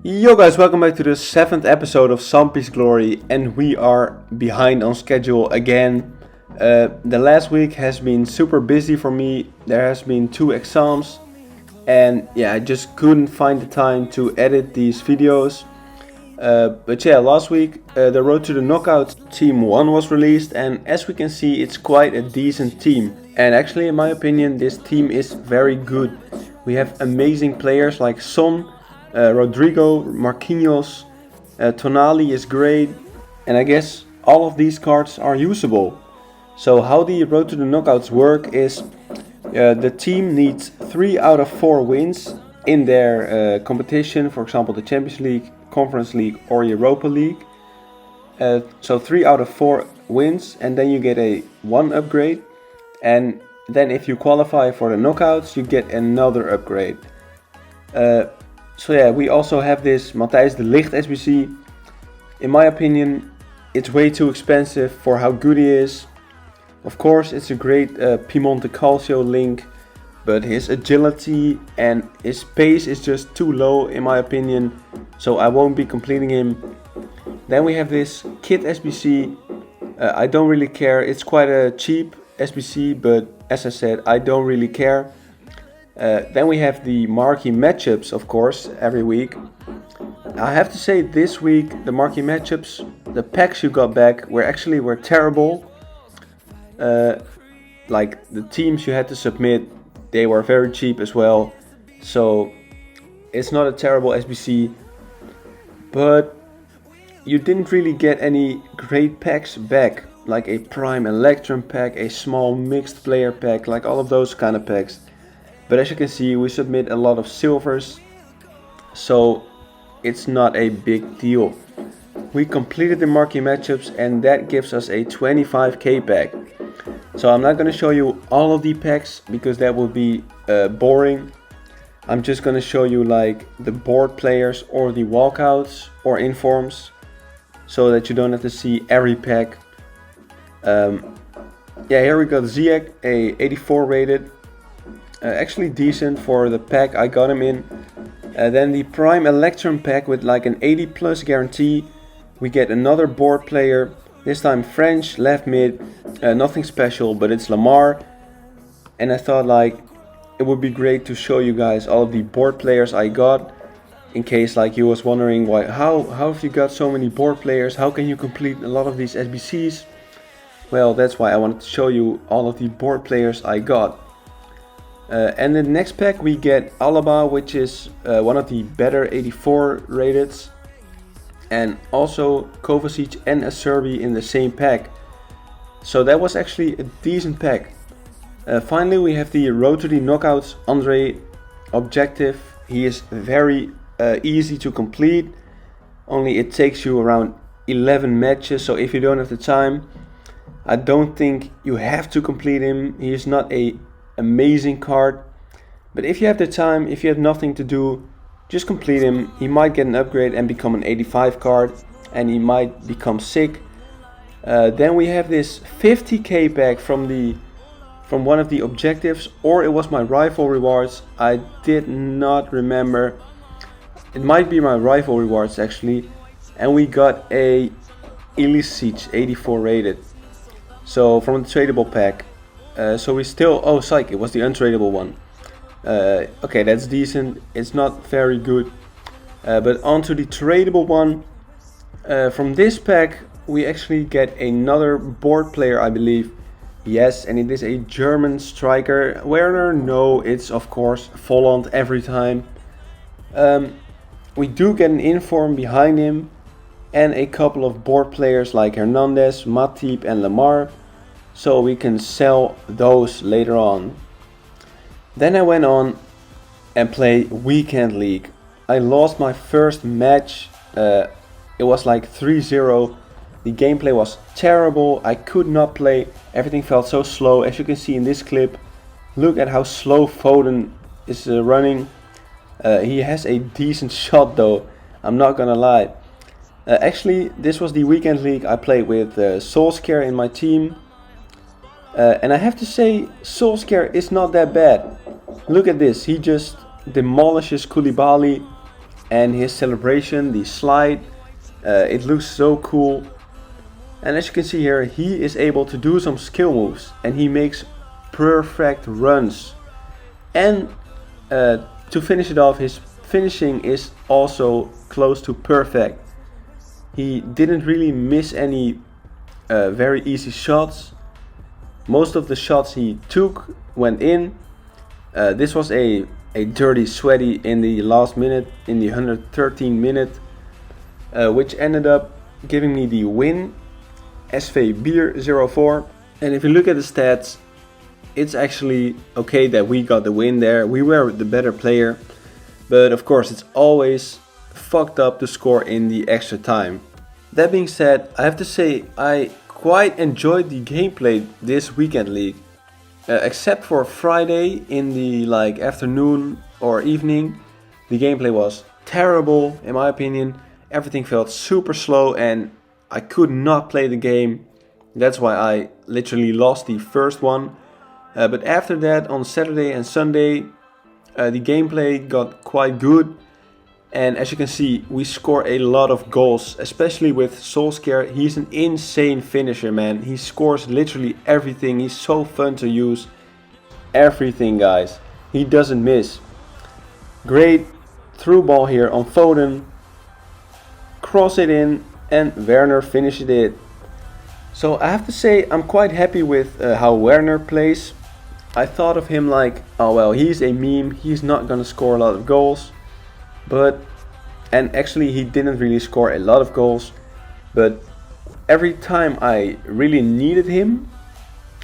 Yo guys, welcome back to the 7th episode of Sampie's Glory, and we are behind on schedule again. The last week has been super busy for me. There has been 2 exams and yeah, I just couldn't find the time to edit these videos. But yeah, last week the Road to the Knockout Team 1 was released, and as we can see it's quite a decent team. And actually in my opinion this team is very good. We have amazing players like Son, Rodrigo, Marquinhos, Tonali is great, and I guess all of these cards are usable. So how the Road to the Knockouts work is the team needs 3 out of 4 wins in their competition, for example the Champions League, Conference League or Europa League. So 3 out of 4 wins, and then you get a 1 upgrade, and then if you qualify for the knockouts you get another upgrade. So yeah, we also have this Matthijs de Ligt SBC. In my opinion, it's way too expensive for how good he is. Of course, it's a great Piemonte Calcio link, but his agility and his pace is just too low in my opinion, so I won't be completing him. Then we have this Kit SBC. I don't really care, it's quite a cheap SBC, but as I said, I don't really care. Then we have the marquee matchups, of course, every week. I have to say this week the marquee matchups, the packs you got back were terrible. Like the teams you had to submit, they were very cheap as well. So it's not a terrible SBC, but you didn't really get any great packs back, like a Prime Electrum pack, a small mixed player pack, like all of those kind of packs. But as you can see, we submit a lot of silvers, so it's not a big deal. We completed the marquee matchups, and that gives us a 25k pack. So I'm not going to show you all of the packs because that would be boring. I'm just going to show you like the board players or the walkouts or informs, so that you don't have to see every pack. Yeah, here we got Ziyech, a 84 rated. Actually decent for the pack I got him in. Then the Prime Electrum pack with like an 80 plus guarantee. We get another board player, this time French, left mid, nothing special, but it's Lamar. And I thought like it would be great to show you guys all of the board players I got, in case like you was wondering why, how have you got so many board players, how can you complete a lot of these SBCs? Well, that's why I wanted to show you all of the board players I got. And the next pack we get Alaba, which is one of the better 84 rated, and also Kovacic and Acerbi in the same pack. So that was actually a decent pack. Finally we have the Road to the Knockouts Andre objective. He is very easy to complete, only it takes you around 11 matches, so if you don't have the time, I don't think you have to complete him. He is not a amazing card, but if you have the time, if you have nothing to do, just complete him. He might get an upgrade and become an 85 card, and he might become sick. Then we have this 50k pack from one of the objectives, or it was my rifle rewards, I did not remember. It might be my rifle rewards actually, and we got a Ilicic 84 rated, so from the tradable pack. So we still, oh psych, it was the untradeable one. Okay, that's decent, it's not very good. But onto the tradable one. From this pack we actually get another board player, I believe. Yes, and it is a German striker. Werner, no, it's of course Volland every time. We do get an inform behind him, and a couple of board players like Hernandez, Matip and Lamar. So we can sell those later on. Then I went on and played Weekend League. I lost my first match. It was like 3-0. The gameplay was terrible. I could not play. Everything felt so slow. As you can see in this clip, look at how slow Foden is running. He has a decent shot though, I'm not gonna lie. Actually, this was the Weekend League I played with Solskjaer in my team. And I have to say, Solskjaer is not that bad. Look at this, he just demolishes Koulibaly. and his celebration, the slide, it looks so cool. And as you can see here, he is able to do some skill moves and he makes perfect runs. And to finish it off, his finishing is also close to perfect. He didn't really miss any very easy shots. Most of the shots he took went in. This was a dirty sweaty in the last minute, in the 113th minute, which ended up giving me the win. SV Beer 04. And if you look at the stats, it's actually okay that we got the win there. We were the better player, but of course it's always fucked up to score in the extra time. That being said, I have to say I quite enjoyed the gameplay this weekend league, except for Friday in the afternoon or evening. The gameplay was terrible in my opinion. Everything felt super slow and I could not play the game. That's why I literally lost the first one. But after that, on Saturday and Sunday, the gameplay got quite good. And as you can see, we score a lot of goals, especially with Solskjaer. He's an insane finisher, man. He scores literally everything. He's so fun to use. Everything, guys. He doesn't miss. Great through ball here on Foden. Cross it in and Werner finished it. So I have to say I'm quite happy with how Werner plays. I thought of him like, oh well, he's a meme. He's not gonna score a lot of goals. And actually he didn't really score a lot of goals, but every time I really needed him,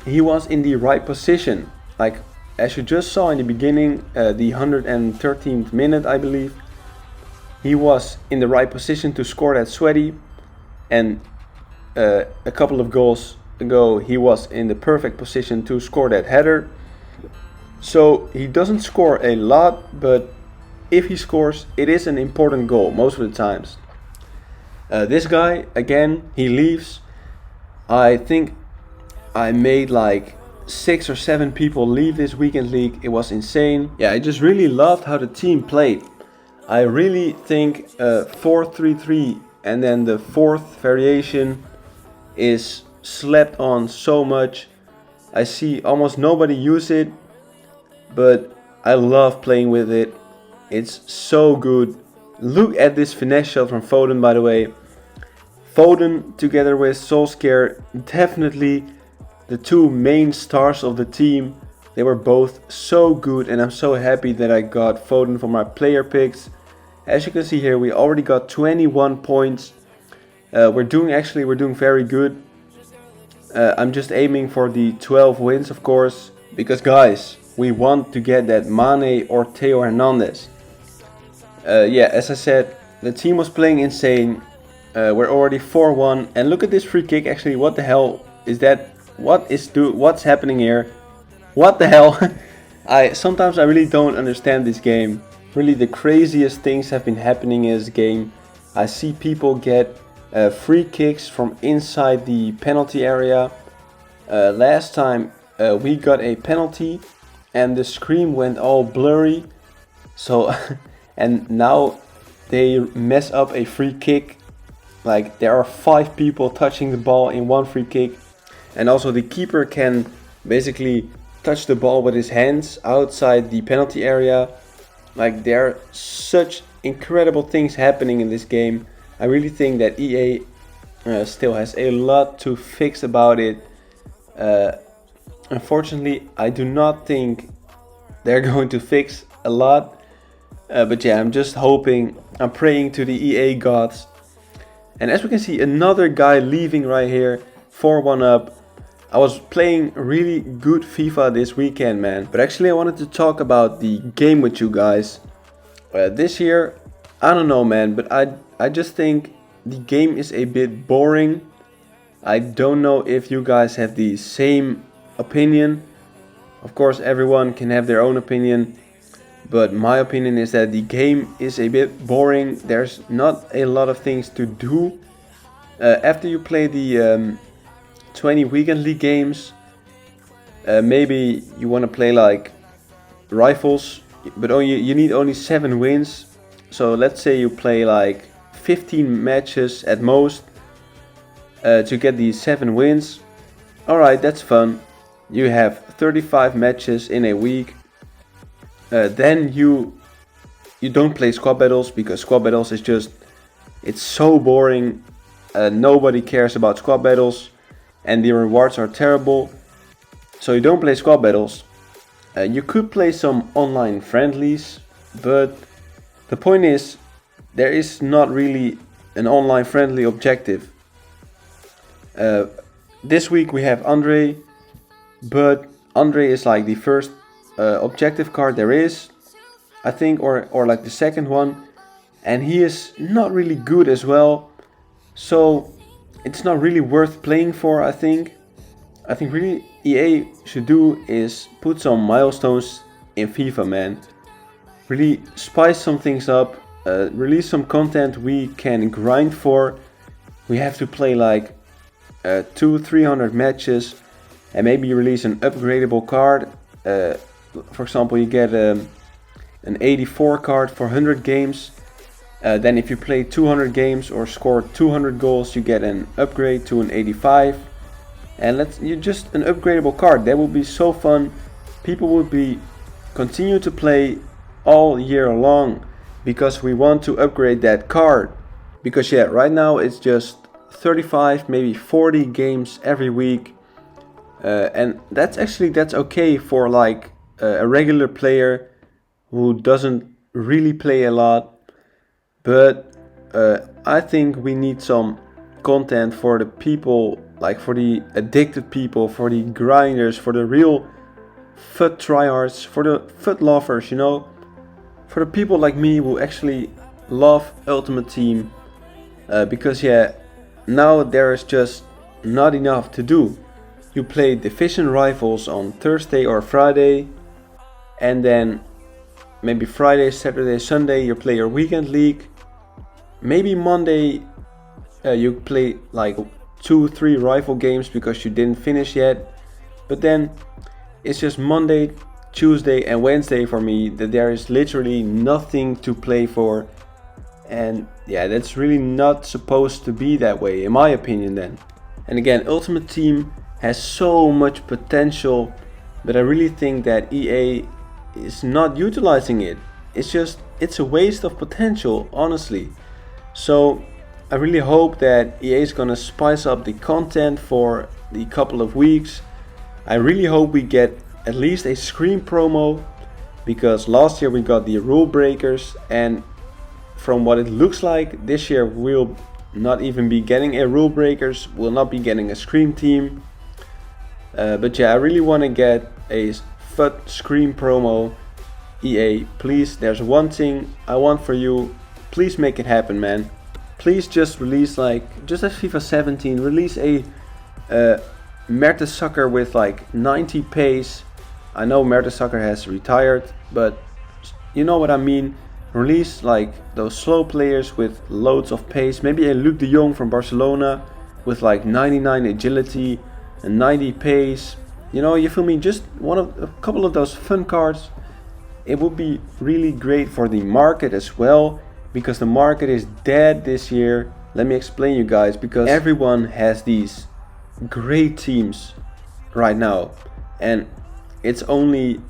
he was in the right position. Like as you just saw in the beginning, the 113th minute I believe, he was in the right position to score that sweaty, and a couple of goals ago he was in the perfect position to score that header. So he doesn't score a lot, but if he scores, it is an important goal most of the times. This guy, again, he leaves. I think I made like 6 or 7 people leave this weekend league. It was insane. Yeah, I just really loved how the team played. I really think 4-3-3 and then the fourth variation is slept on so much. I see almost nobody use it, but I love playing with it. It's so good. Look at this finesse shot from Foden, by the way. Foden together with Solskjaer, definitely the two main stars of the team. They were both so good and I'm so happy that I got Foden for my player picks. As you can see here, we already got 21 points. We're doing very good. I'm just aiming for the 12 wins, of course, because guys, we want to get that Mane or Theo Hernandez. Yeah, as I said, the team was playing insane. We're already 4-1, and look at this free kick. Actually, what the hell is that? What's happening here? What the hell? Sometimes I really don't understand this game. Really, the craziest things have been happening in this game. I see people get free kicks from inside the penalty area. Last time we got a penalty and the screen went all blurry. So and now they mess up a free kick. Like there are 5 people touching the ball in one free kick. And also the keeper can basically touch the ball with his hands outside the penalty area. Like there are such incredible things happening in this game. I really think that EA still has a lot to fix about it. Unfortunately, I do not think they're going to fix a lot. But yeah, I'm just hoping, I'm praying to the EA gods. And as we can see, another guy leaving right here, 4-1 up. I was playing really good FIFA this weekend, man. But actually I wanted to talk about the game with you guys. This year, I don't know, man, but I just think the game is a bit boring. I don't know if you guys have the same opinion. Of course, everyone can have their own opinion. But my opinion is that the game is a bit boring. There's not a lot of things to do. After you play the 20 weekend league games, maybe you want to play like rifles, but you need only 7 wins. So let's say you play like 15 matches at most to get these 7 wins. Alright, that's fun. You have 35 matches in a week. Then you don't play squad battles, because squad battles is just, it's so boring. Nobody cares about squad battles and the rewards are terrible. So you don't play squad battles. You could play some online friendlies, but the point is, there is not really an online friendly objective. This week we have Andre, but Andre is like the first objective card there is, I think, or like the second one, and he is not really good as well, so it's not really worth playing for. I think really EA should do is put some milestones in FIFA, man. Really spice some things up, release some content we can grind for. We have to play like 200-300 matches, and maybe release an upgradable card. For example, you get an 84 card for 100 games. Then if you play 200 games or score 200 goals, you get an upgrade to an 85. And you just an upgradable card. That would be so fun. People would be continue to play all year long because we want to upgrade that card. Because yeah, right now it's just 35, maybe 40 games every week. And that's okay for like a regular player who doesn't really play a lot. But I think we need some content for the people, like for the addicted people, for the grinders, for the real FUT tryhards, for the FUT lovers, you know, for the people like me who actually love Ultimate Team. Because yeah, now there is just not enough to do. You play division rivals on Thursday or Friday, and then maybe Friday, Saturday, Sunday you play your weekend league. Maybe Monday you play like 2-3 rival games because you didn't finish yet. But then it's just Monday, Tuesday and Wednesday for me that there is literally nothing to play for. And yeah, that's really not supposed to be that way, in my opinion then. And again, Ultimate Team has so much potential, but I really think that EA is not utilizing it. It's a waste of potential, honestly. So I really hope that EA is gonna spice up the content for the couple of weeks. I really hope we get at least a Scream promo, because last year we got the rule breakers, and from what it looks like this year we'll not even be getting a rule breakers, we'll not be getting a Scream team. But yeah, I really want to get a FUT Scream promo. EA, please, there's one thing I want for you. Please make it happen, man. Please just release, like, just as FIFA 17, release a Mertesacker with like 90 pace. I know Mertesacker has retired, but you know what I mean. Release like those slow players with loads of pace. Maybe a Luc de Jong from Barcelona with like 99 agility and 90 pace. You know, you feel me? Just a couple of those fun cards. It would be really great for the market as well, because the market is dead this year. Let me explain you guys, because everyone has these great teams right now, and it's only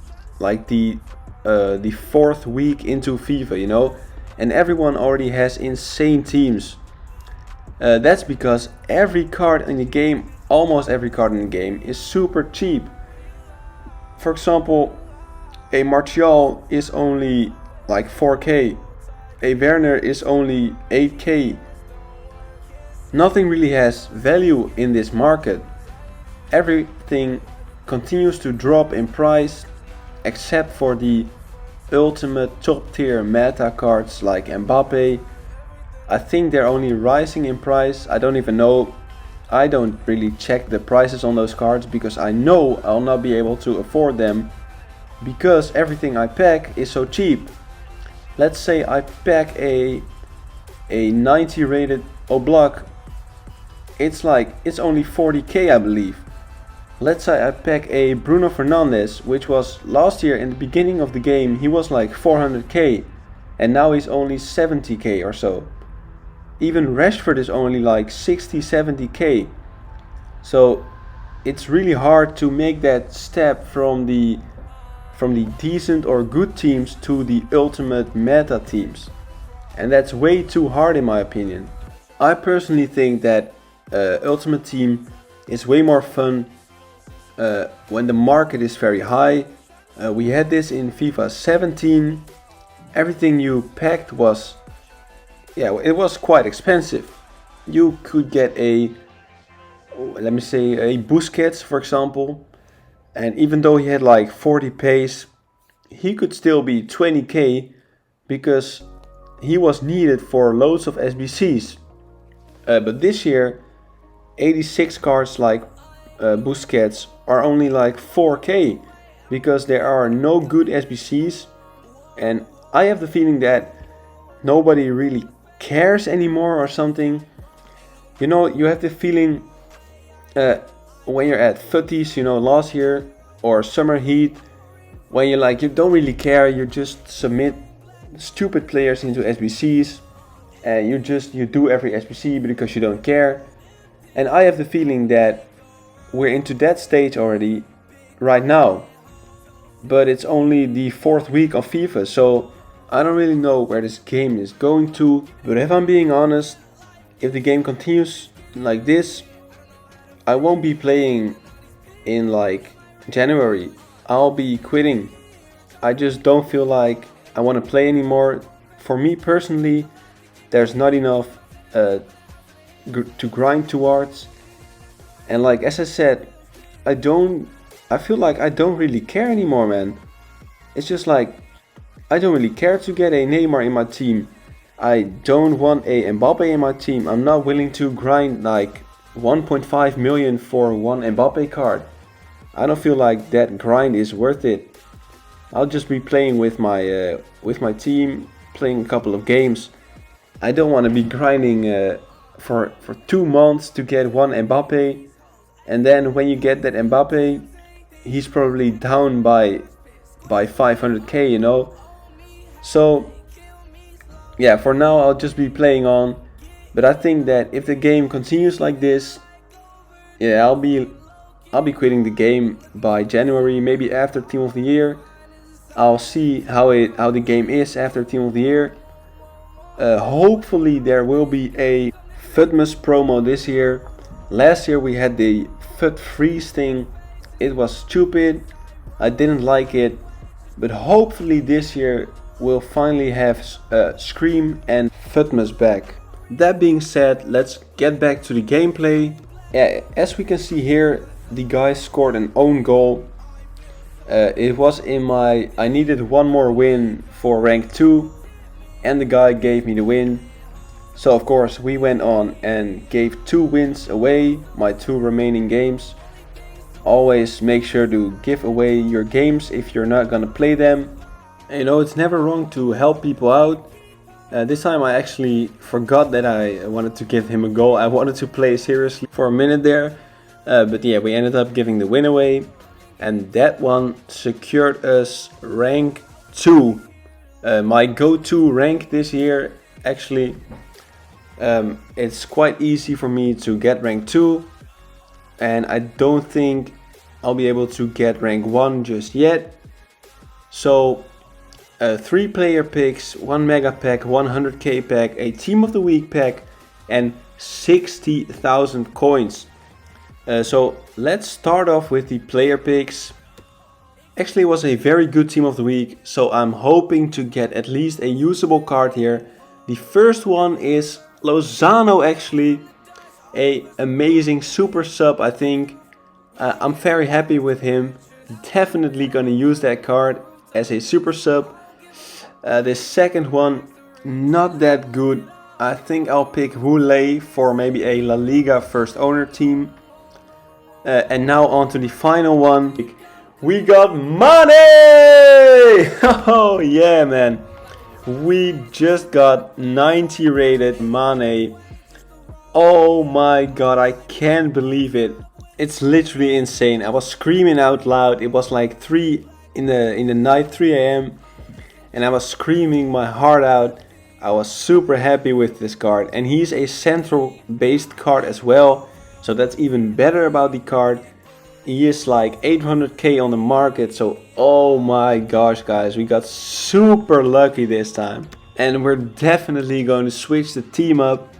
like the 4th week into FIFA, you know, and everyone already has insane teams. That's because every card in the game, almost every card in the game, is super cheap. For example, a Martial is only like 4k, a Werner is only 8k. Nothing really has value in this market. Everything continues to drop in price, except for the ultimate top tier meta cards like Mbappe. I think they're only rising in price. I don't even know. I don't really check the prices on those cards, because I know I'll not be able to afford them, because everything I pack is so cheap. Let's say I pack a 90 rated Oblak. It's only 40k, I believe. Let's say I pack a Bruno Fernandes, which was last year in the beginning of the game, he was like 400k. and now he's only 70k or so. Even Rashford is only like 60-70k. So it's really hard to make that step from the decent or good teams to the ultimate meta teams. And that's way too hard in my opinion. I personally think that Ultimate Team is way more fun when the market is very high. We had this in FIFA 17. Everything you packed was, it was quite expensive. You could get let me say a Busquets for example, and even though he had like 40 pace, he could still be 20k because he was needed for loads of SBCs. But this year 86 cards like Busquets are only like 4k because there are no good SBCs, and I have the feeling that nobody really cares anymore or something. You know, you have the feeling when you're at footies, you know, last year or summer heat, when you don't really care, you just submit stupid players into SBCs and you do every SBC because you don't care. And I have the feeling that we're into that stage already right now. But it's only the 4th week of FIFA, so I don't really know where this game is going to. But if I'm being honest, if the game continues like this, I won't be playing in like January. I'll be quitting. I just don't feel like I want to play anymore. For me personally, there's not enough to grind towards. And like as I said, I feel like I don't really care anymore, man. It's just like I don't really care to get a Neymar in my team. I don't want a Mbappe in my team. I'm not willing to grind like 1.5 million for one Mbappe card. I don't feel like that grind is worth it. I'll just be playing with my team, playing a couple of games. I don't want to be grinding for 2 months to get one Mbappe, and then when you get that Mbappe, he's probably down by 500k, you know. So yeah, for now I'll just be playing on. But I think that if the game continues like this, yeah, I'll be quitting the game by January, maybe after Team of the Year. I'll see how the game is after Team of the Year. Hopefully there will be a Futmas promo this year. Last year we had the Fut Freeze thing. It was stupid. I didn't like it. But hopefully this year we'll finally have Scream and Futmas back. That being said, let's get back to the gameplay. As we can see here, the guy scored an own goal. It was I needed one more win for rank 2, and the guy gave me the win. So of course we went on and gave 2 wins away, my 2 remaining games. Always make sure to give away your games if you're not gonna play them. You know, it's never wrong to help people out. This time I actually forgot that I wanted to give him a goal. I wanted to play seriously for a minute there. But yeah, we ended up giving the win away. And that one secured us rank 2. My go-to rank this year, actually. It's quite easy for me to get rank 2. And I don't think I'll be able to get rank 1 just yet. So 3 player picks, 1 mega pack, 100k pack, a team of the week pack, and 60,000 coins. So let's start off with the player picks. Actually, it was a very good team of the week, so I'm hoping to get at least a usable card here. The first one is Lozano, actually. A amazing super sub, I think. I'm very happy with him. Definitely gonna use that card as a super sub. The second one, not that good. I think I'll pick Woolay for maybe a La Liga first owner team. And now on to the final one. We got money! Oh yeah, man. We just got 90 rated Mane. Oh my god, I can't believe it. It's literally insane. I was screaming out loud. It was like 3 in the night, 3 a.m. and I was screaming my heart out. I was super happy with this card, and he's a central based card as well, so that's even better about the card. He is like 800k on the market, so oh my gosh guys, we got super lucky this time. And we're definitely going to switch the team up.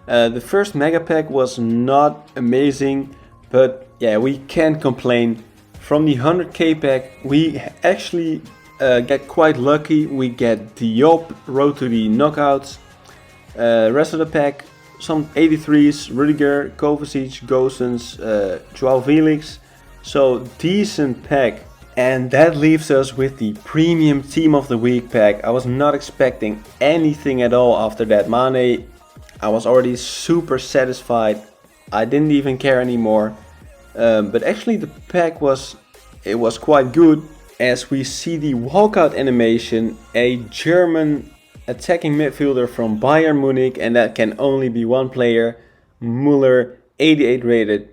The first mega pack was not amazing, but yeah, we can't complain. From the 100k pack we actually get quite lucky. We get Diop, road to the knockouts. Rest of the pack, some 83s, Rudiger, Kovacic, Gosens, Joao Felix. So decent pack. And that leaves us with the premium team of the week pack. I was not expecting anything at all after that Mane. I was already super satisfied. I didn't even care anymore. But actually the pack was quite good. As we see the walkout animation, a German attacking midfielder from Bayern Munich, and that can only be one player, Müller, 88 rated.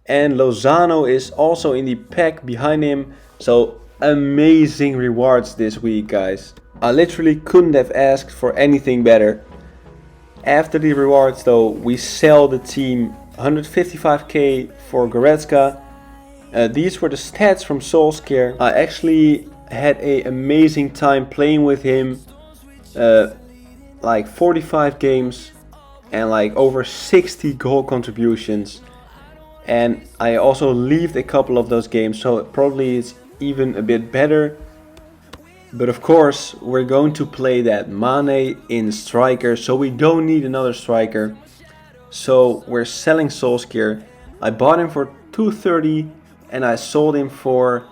And Lozano is also in the pack behind him, so amazing rewards this week guys. I literally couldn't have asked for anything better. After the rewards though, we sell the team. 155k for Goretzka. These were the stats from Solskjaer. I actually had an amazing time playing with him. Like 45 games and like over 60 goal contributions. And I also leaved a couple of those games, so probably it's even a bit better. But of course, we're going to play that Mane in striker, so we don't need another striker. So we're selling Solskjaer. I bought him for 230 and I sold him for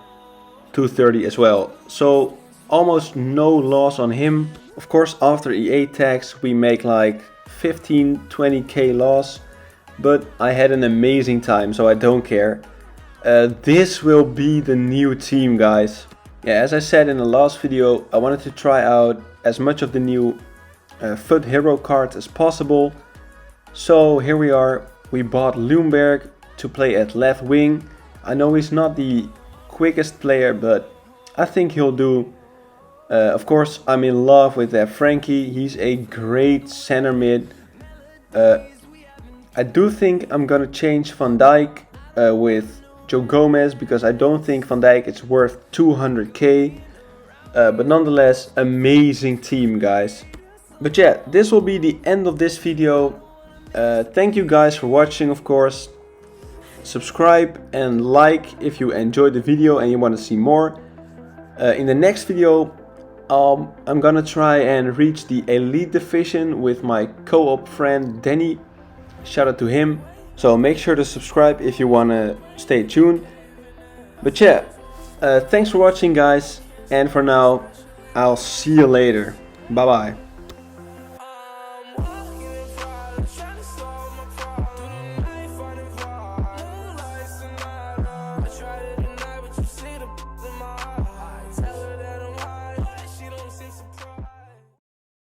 230 as well. So almost no loss on him. Of course, after EA tax, we make like 15-20k loss. But I had an amazing time, so I don't care. This will be the new team, guys. Yeah, as I said in the last video, I wanted to try out as much of the new FUT hero cards as possible. So here we are. We bought Ljungberg to play at left wing. I know he's not the quickest player, but I think he'll do. Of course, I'm in love with Frankie. He's a great center mid. I do think I'm gonna change Van Dijk with Joe Gomez, because I don't think Van Dijk is worth 200k. But nonetheless, amazing team, guys. But yeah, this will be the end of this video. Thank you guys for watching, of course. Subscribe and like if you enjoyed the video and you want to see more. In the next video, I'm gonna try and reach the Elite Division with my co-op friend Danny. Shout out to him. So make sure to subscribe if you want to stay tuned. But yeah, thanks for watching guys. And for now, I'll see you later. Bye bye.